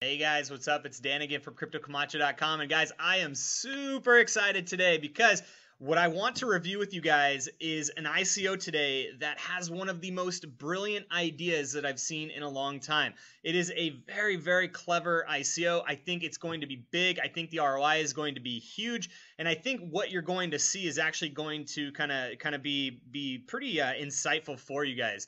Hey guys, what's up? It's Dan again from CryptoCamacho.com. And guys, I am super excited today because what I want to review with you guys is an ICO today that has one of the most brilliant ideas that I've seen in a long time. It is a very, very clever ICO. I think it's going to be big. I think the ROI is going to be huge. And I think what you're going to see is actually going to kind of be pretty insightful for you guys.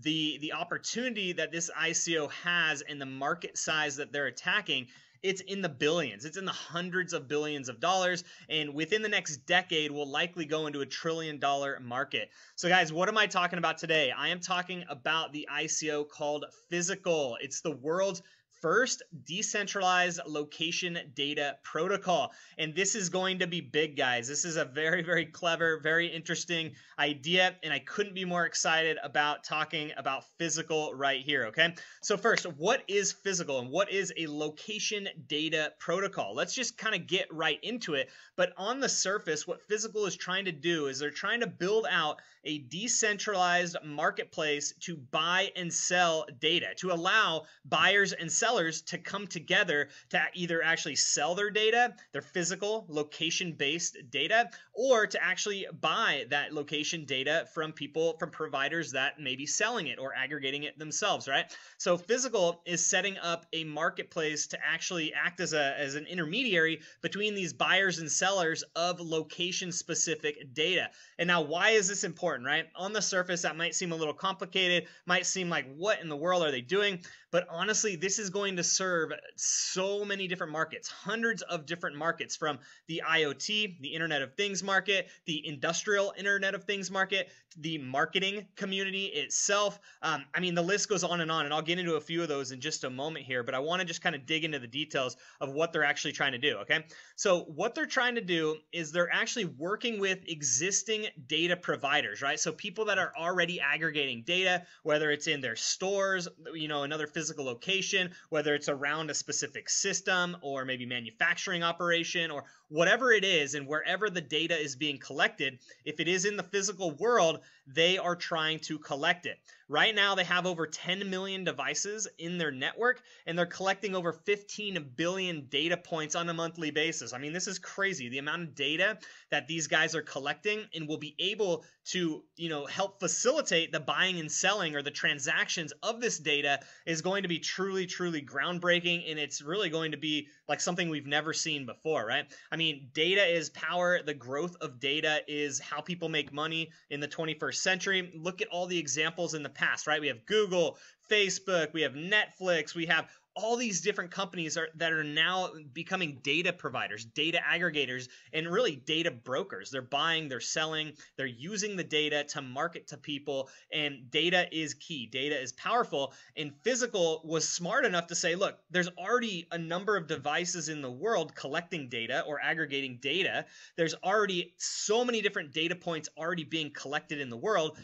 The opportunity that this ICO has and the market size that they're attacking, it's in the billions. It's in the hundreds of billions of dollars. And within the next decade, will likely go into $1 trillion market. So guys, what am I talking about today? I am talking about the ICO called Fysical. It's the world's first decentralized location data protocol. And this is going to be big, guys. This is a very, very clever, very interesting idea. And I couldn't be more excited about talking about Fysical right here, okay? So first, what is Fysical and what is a location data protocol? Let's just kind of get right into it. But on the surface, what Fysical is trying to do is they're trying to build out a decentralized marketplace to buy and sell data, to allow buyers and sellers to come together to either actually sell their data, their physical location-based data, or to actually buy that location data from people, from providers that may be selling it or aggregating it themselves, right? So Fysical is setting up a marketplace to actually act as an intermediary between these buyers and sellers of location-specific data. And now, why is this important, right? On the surface, that might seem a little complicated, might seem like, what in the world are they doing? But honestly, this is going to serve so many different markets, hundreds of different markets, from the IoT, the Internet of Things market, the industrial Internet of Things market, the marketing community itself. I mean, the list goes on, and I'll get into a few of those in just a moment here, but I want to just kind of dig into the details of what they're actually trying to do, okay? So what they're trying to do is they're actually working with existing data providers, right? So people that are already aggregating data, whether it's in their stores, another physical location, whether it's around a specific system or maybe manufacturing operation or whatever it is, and wherever the data is being collected, if it is in the physical world, they are trying to collect it. Right now, they have over 10 million devices in their network, and they're collecting over 15 billion data points on a monthly basis. I mean, this is crazy. The amount of data that these guys are collecting and will be able to, help facilitate the buying and selling or the transactions of this data is going to be truly, truly groundbreaking, and it's really going to be like something we've never seen before, right? I mean, data is power. The growth of data is how people make money in the 21st century. Look at all the examples in the past, right? We have Google, Facebook, we have Netflix, we have all these different companies that are now becoming data providers, data aggregators, and really data brokers. They're buying, they're selling, they're using the data to market to people, and data is key. Data is powerful, and Fysical was smart enough to say, look, there's already a number of devices in the world collecting data or aggregating data. There's already so many different data points already being collected in the world.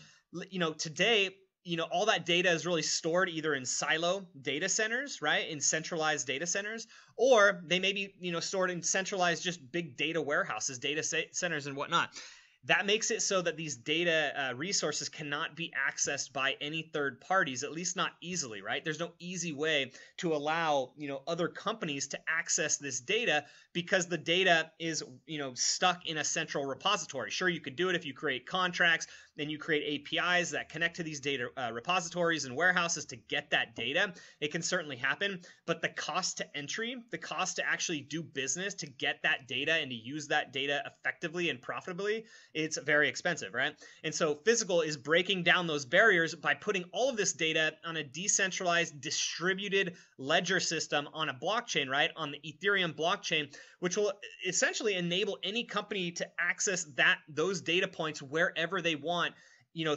Today, all that data is really stored either in silo data centers, right? In centralized data centers, or they may be, stored in centralized, just big data warehouses, data centers and whatnot. That makes it so that these data resources cannot be accessed by any third parties, at least not easily, right? There's no easy way to allow, other companies to access this data because the data is, stuck in a central repository. Sure, you could do it if you create contracts and you create APIs that connect to these data repositories and warehouses to get that data. It can certainly happen, but the cost to entry, the cost to actually do business, to get that data and to use that data effectively and profitably, it's very expensive, right? And so Fysical is breaking down those barriers by putting all of this data on a decentralized, distributed ledger system on a blockchain, right? On the Ethereum blockchain, which will essentially enable any company to access those data points wherever they want,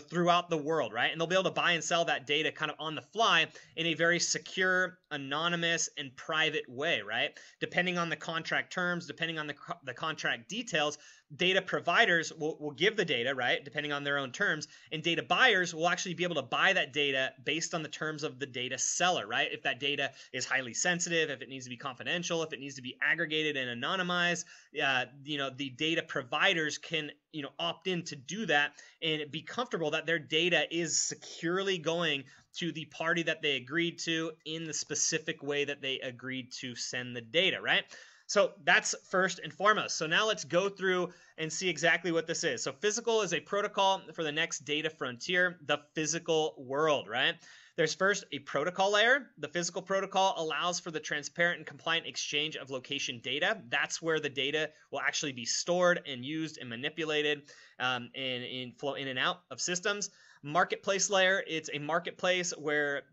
throughout the world, right? And they'll be able to buy and sell that data kind of on the fly in a very secure, anonymous, and private way, right? Depending on the contract terms, depending on the contract details, data providers will give the data, right, depending on their own terms, and data buyers will actually be able to buy that data based on the terms of the data seller, right? If that data is highly sensitive, if it needs to be confidential, if it needs to be aggregated and anonymized, the data providers can, opt in to do that and be comfortable that their data is securely going to the party that they agreed to in the specific way that they agreed to send the data, right? So that's first and foremost. So now let's go through and see exactly what this is. So Fysical is a protocol for the next data frontier, the physical world, right? There's first a protocol layer. The Fysical protocol allows for the transparent and compliant exchange of location data. That's where the data will actually be stored and used and manipulated and flow in and out of systems. Marketplace layer, it's a marketplace where,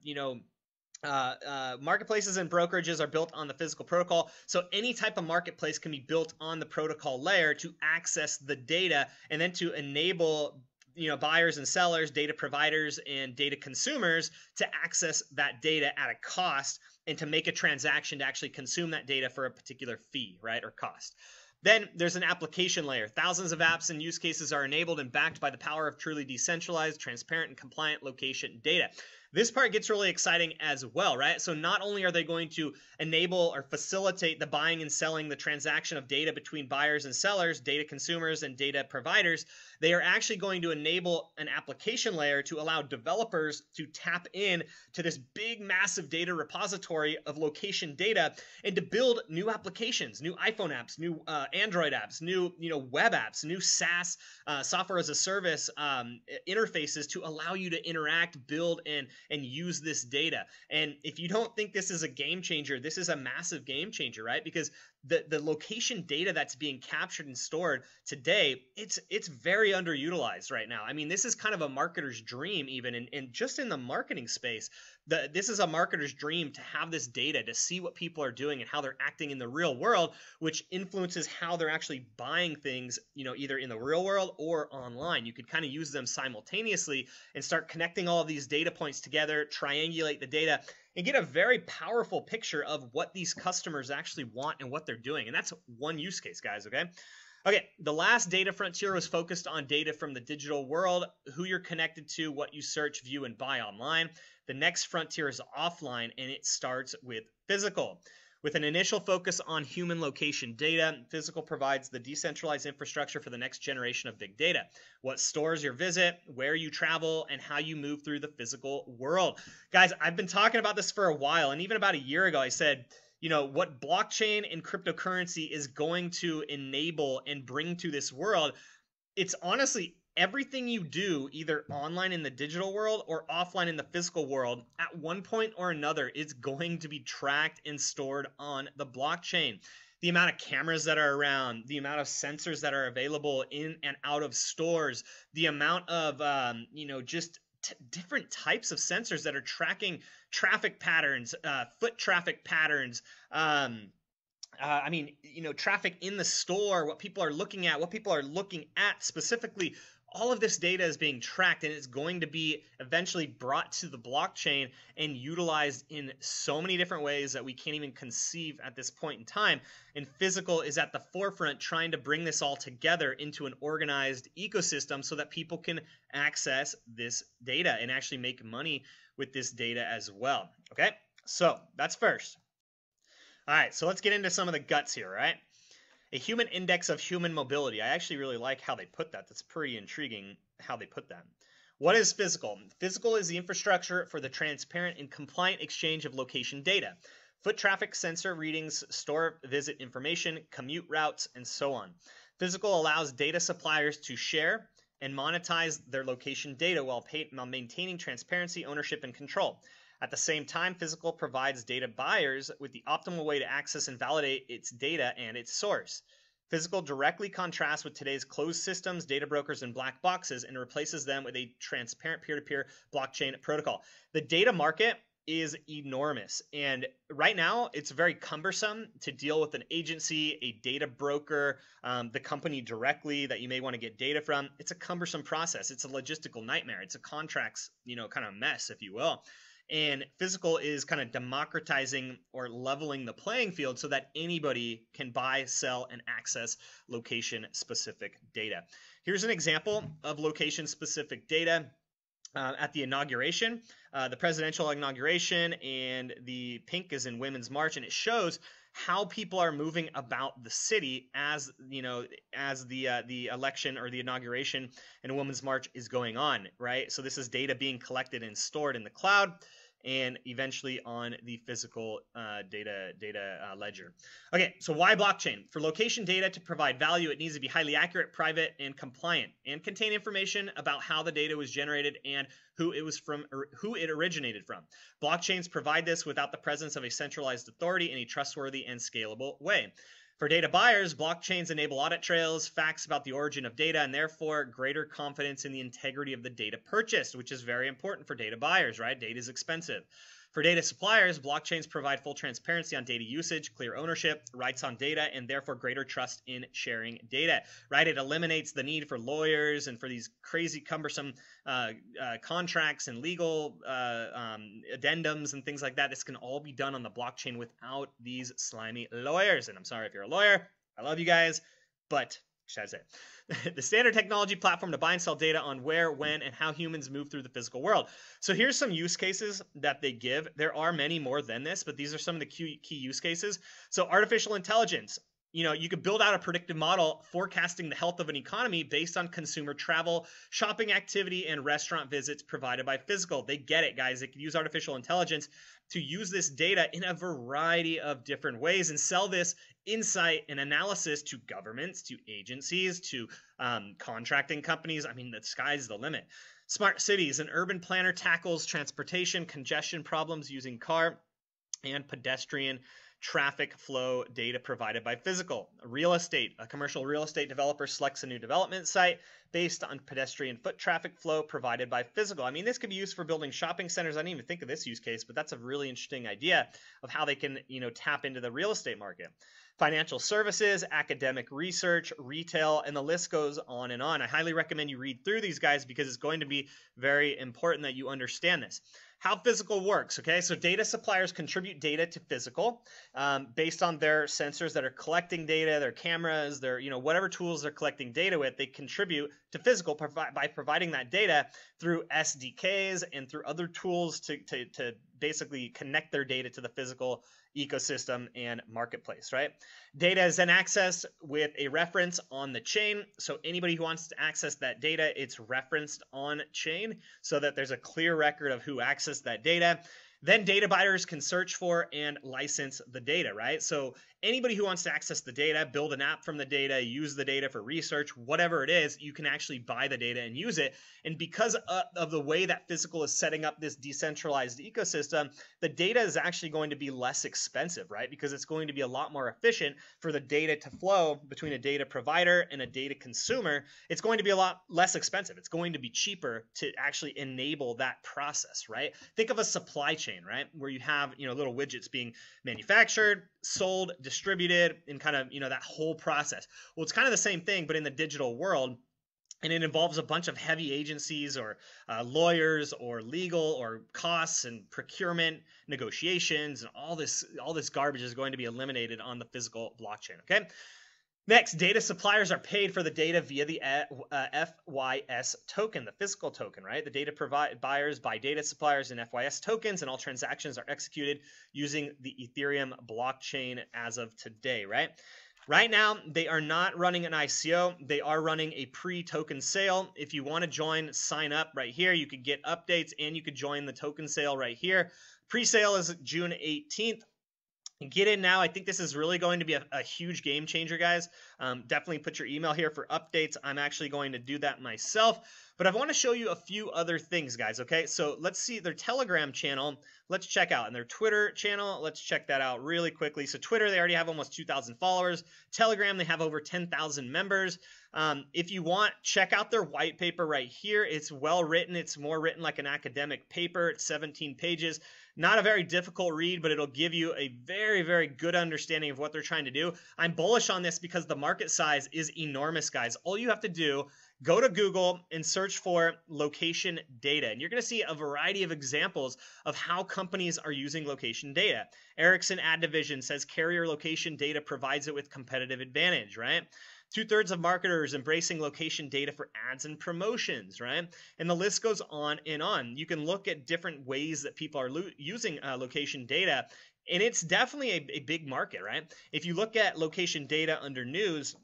marketplaces and brokerages are built on the Fysical protocol. So any type of marketplace can be built on the protocol layer to access the data and then to enable buyers and sellers, data providers and data consumers to access that data at a cost and to make a transaction to actually consume that data for a particular fee, right, or cost. Then there's an application layer. Thousands of apps and use cases are enabled and backed by the power of truly decentralized, transparent, and compliant location data. This part gets really exciting as well, right? So not only are they going to enable or facilitate the buying and selling, the transaction of data between buyers and sellers, data consumers and data providers, they are actually going to enable an application layer to allow developers to tap in to this big, massive data repository of location data and to build new applications, new iPhone apps, new Android apps, new web apps, new SaaS software as a service interfaces to allow you to interact, build, and use this data. And if you don't think this is a game changer, this is a massive game changer, right? Because the location data that's being captured and stored today, it's very underutilized right now. I mean, this is kind of a marketer's dream even, and just in the marketing space, this is a marketer's dream to have this data, to see what people are doing and how they're acting in the real world, which influences how they're actually buying things, either in the real world or online. You could kind of use them simultaneously and start connecting all of these data points together, triangulate the data, and get a very powerful picture of what these customers actually want and what they're doing. And that's one use case, guys, okay? Okay, the last data frontier was focused on data from the digital world, who you're connected to, what you search, view, and buy online. The next frontier is offline, and it starts with Fysical. With an initial focus on human location data, Fysical provides the decentralized infrastructure for the next generation of big data. What stores your visit, where you travel, and how you move through the physical world. Guys, I've been talking about this for a while, and even about a year ago, I said, what blockchain and cryptocurrency is going to enable and bring to this world, it's honestly everything you do, either online in the digital world or offline in the physical world, at one point or another, is going to be tracked and stored on the blockchain. The amount of cameras that are around, the amount of sensors that are available in and out of stores, the amount of, different types of sensors that are tracking traffic patterns, foot traffic patterns, traffic in the store, what people are looking at specifically. All of this data is being tracked, and it's going to be eventually brought to the blockchain and utilized in so many different ways that we can't even conceive at this point in time. And Fysical is at the forefront trying to bring this all together into an organized ecosystem so that people can access this data and actually make money with this data as well. Okay, so that's first. All right, so let's get into some of the guts here, right? A human index of human mobility. I actually really like how they put that. That's pretty intriguing how they put that. What is Fysical? Fysical is the infrastructure for the transparent and compliant exchange of location data. Foot traffic sensor readings, store visit information, commute routes, and so on. Fysical allows data suppliers to share and monetize their location data while maintaining transparency, ownership, and control. At the same time, Fysical provides data buyers with the optimal way to access and validate its data and its source. Fysical directly contrasts with today's closed systems, data brokers, and black boxes, and replaces them with a transparent peer-to-peer blockchain protocol. The data market is enormous, and right now it's very cumbersome to deal with an agency, a data broker, the company directly that you may want to get data from. It's a cumbersome process. It's a logistical nightmare. It's a contracts, kind of mess, if you will. And Fysical is kind of democratizing or leveling the playing field so that anybody can buy, sell, and access location-specific data. Here's an example of location-specific data. At the inauguration, the presidential inauguration, and the pink is in Women's March, and it shows how people are moving about the city as as the election or the inauguration and Women's March is going on, right? So this is data being collected and stored in the cloud, and eventually on the physical data ledger. Okay, so why blockchain? For location data to provide value, it needs to be highly accurate, private, and compliant, and contain information about how the data was generated and who it was from or who it originated from. Blockchains provide this without the presence of a centralized authority in a trustworthy and scalable way. For data buyers, blockchains enable audit trails, facts about the origin of data, and therefore greater confidence in the integrity of the data purchased, which is very important for data buyers, right? Data is expensive. For data suppliers, blockchains provide full transparency on data usage, clear ownership, rights on data, and therefore greater trust in sharing data, right? It eliminates the need for lawyers and for these crazy cumbersome contracts and legal addendums and things like that. This can all be done on the blockchain without these slimy lawyers. And I'm sorry if you're a lawyer. I love you guys, but that's it. The standard technology platform to buy and sell data on where, when, and how humans move through the physical world. So here's some use cases that they give. There are many more than this, but these are some of the key use cases. So artificial intelligence. You could build out a predictive model forecasting the health of an economy based on consumer travel, shopping activity, and restaurant visits provided by Fysical. They get it, guys. They could use artificial intelligence to use this data in a variety of different ways and sell this insight and analysis to governments, to agencies, to contracting companies. I mean, the sky's the limit. Smart cities. An urban planner tackles transportation congestion problems using car and pedestrian traffic flow data provided by Fysical. Real estate. A commercial real estate developer selects a new development site based on pedestrian foot traffic flow provided by Fysical. I mean, this could be used for building shopping centers. I didn't even think of this use case, but that's a really interesting idea of how they can, tap into the real estate market. Financial services, academic research, retail, and the list goes on and on. I highly recommend you read through these guys because it's going to be very important that you understand this. How Fysical works, okay? So data suppliers contribute data to Fysical based on their sensors that are collecting data, their cameras, their, whatever tools they're collecting data with, they contribute to Fysical by providing that data through SDKs and through other tools to basically connect their data to the Fysical ecosystem and marketplace, right? Data is then accessed with a reference on the chain. So anybody who wants to access that data, it's referenced on chain so that there's a clear record of who accessed that data. Then data buyers can search for and license the data, right? So anybody who wants to access the data, build an app from the data, use the data for research, whatever it is, you can actually buy the data and use it. And because of the way that Fysical is setting up this decentralized ecosystem, the data is actually going to be less expensive, right? Because it's going to be a lot more efficient for the data to flow between a data provider and a data consumer. It's going to be a lot less expensive. It's going to be cheaper to actually enable that process, right? Think of a supply chain, right? Where you have, little widgets being manufactured, sold, distributed, and kind of, that whole process. Well, it's kind of the same thing, but in the digital world. And it involves a bunch of heavy agencies or lawyers or legal or costs and procurement negotiations, and all this garbage is going to be eliminated on the Fysical blockchain. Okay. Next, data suppliers are paid for the data via the FYS token, the Fysical token, right? The data buyers buy data suppliers in FYS tokens, and all transactions are executed using the Ethereum blockchain as of today, right? Right now, they are not running an ICO. They are running a pre-token sale. If you want to join, sign up right here. You could get updates and you could join the token sale right here. Pre-sale is June 18th. Get in now. I think this is really going to be a huge game changer, guys. Definitely put your email here for updates. I'm actually going to do that myself. But I want to show you a few other things, guys, okay? So let's see their Telegram channel. Let's check out. And their Twitter channel, let's check that out really quickly. So Twitter, they already have almost 2,000 followers. Telegram, they have over 10,000 members. If you want, check out their white paper right here. It's well written. It's more written like an academic paper. It's 17 pages. Not a very difficult read, but it'll give you a very, very good understanding of what they're trying to do. I'm bullish on this because the market size is enormous, guys. All you have to do, go to Google and search for location data, and you're going to see a variety of examples of how companies are using location data. Ericsson Ad Division says carrier location data provides it with competitive advantage, right? 2/3 of marketers embracing location data for ads and promotions, right? And the list goes on and on. You can look at different ways that people are using location data, and it's definitely a big market, right? If you look at location data under news,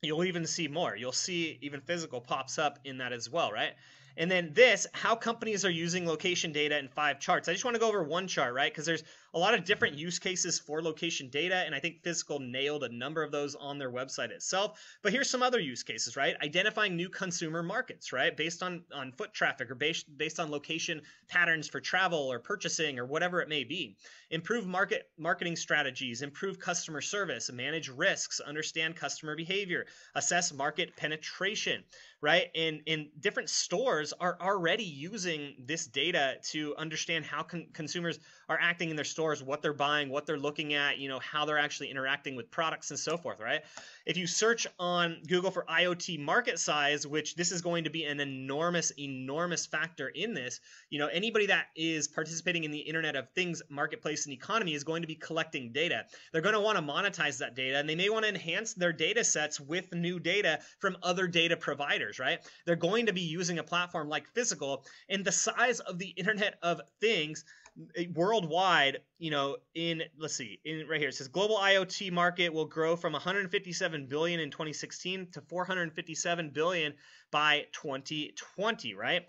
you'll even see more. You'll see even Fysical pops up in that as well, right? And then this, how companies are using location data in 5 charts. I just want to go over one chart, right? Because there's a lot of different use cases for location data, and I think Fysical nailed a number of those on their website itself. But here's some other use cases, right? Identifying new consumer markets, right? Based on foot traffic or based on location patterns for travel or purchasing or whatever it may be. Improve marketing strategies, improve customer service, manage risks, understand customer behavior, assess market penetration, right? And different stores are already using this data to understand how consumers are acting in their stores, what they're buying, what they're looking at, how they're actually interacting with products and so forth, right? If you search on Google for IoT market size, which this is going to be an enormous, enormous factor in this, anybody that is participating in the Internet of Things marketplace and economy is going to be collecting data. They're going to want to monetize that data, and they may want to enhance their data sets with new data from other data providers, right? They're going to be using a platform like Fysical, and the size of the Internet of Things worldwide, let's see, right here, it says global IoT market will grow from 157 billion in 2016 to 457 billion by 2020, right?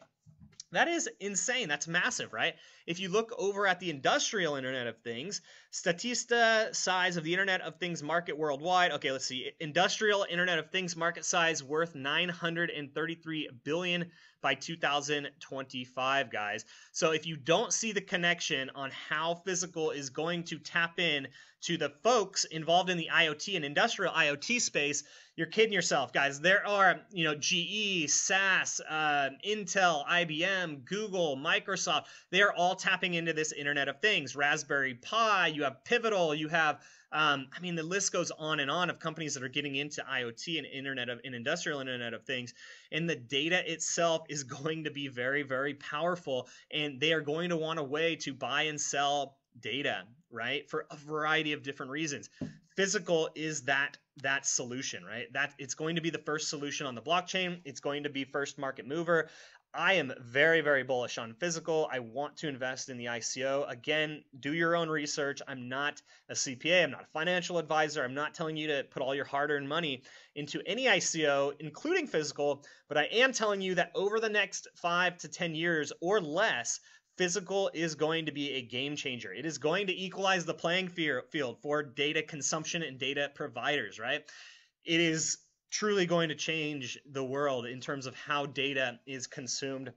That is insane. That's massive, right? If you look over at the industrial Internet of Things, Statista size of the Internet of Things market worldwide. Okay, let's see. Industrial Internet of Things market size worth 933 billion by 2025, guys. So if you don't see the connection on how Fysical is going to tap in to the folks involved in the IoT and industrial IoT space, you're kidding yourself, guys. There are, GE, SAS, Intel, IBM, Google, Microsoft. They are all tapping into this Internet of Things. Raspberry Pi, you have Pivotal, you have, the list goes on and on of companies that are getting into IoT and industrial Internet of Things. And the data itself is going to be very, very powerful. And they are going to want a way to buy and sell data, right? For a variety of different reasons. Fysical is that solution, right? That it's going to be the first solution on the blockchain. It's going to be first market mover. I am very, very bullish on Fysical. I want to invest in the ICO. Again, do your own research. I'm not a CPA. I'm not a financial advisor. I'm not telling you to put all your hard-earned money into any ICO, including Fysical, but I am telling you that over the next 5 to 10 years or less, Fysical is going to be a game changer. It is going to equalize the playing field for data consumption and data providers, right? It is truly going to change the world in terms of how data is consumed,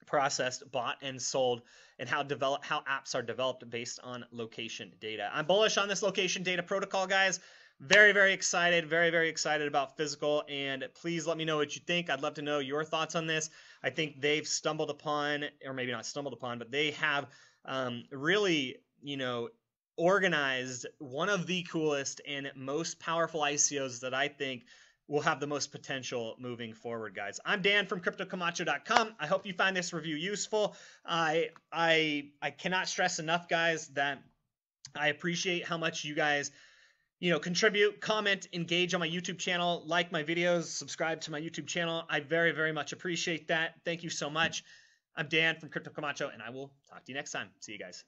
processed, bought, and sold, and how apps are developed based on location data. I'm bullish on this location data protocol, guys. Very, very excited, very, very excited about Fysical, and please let me know what you think. I'd love to know your thoughts on this. I think they've stumbled upon, or maybe not stumbled upon, but they have really, organized one of the coolest and most powerful ICOs that I think will have the most potential moving forward, guys. I'm Dan from CryptoCamacho.com. I hope you find this review useful. I cannot stress enough, guys, that I appreciate how much you guys contribute, comment, engage on my YouTube channel, like my videos, subscribe to my YouTube channel. I very, very much appreciate that. Thank you so much. I'm Dan from Crypto Camacho, and I will talk to you next time. See you guys.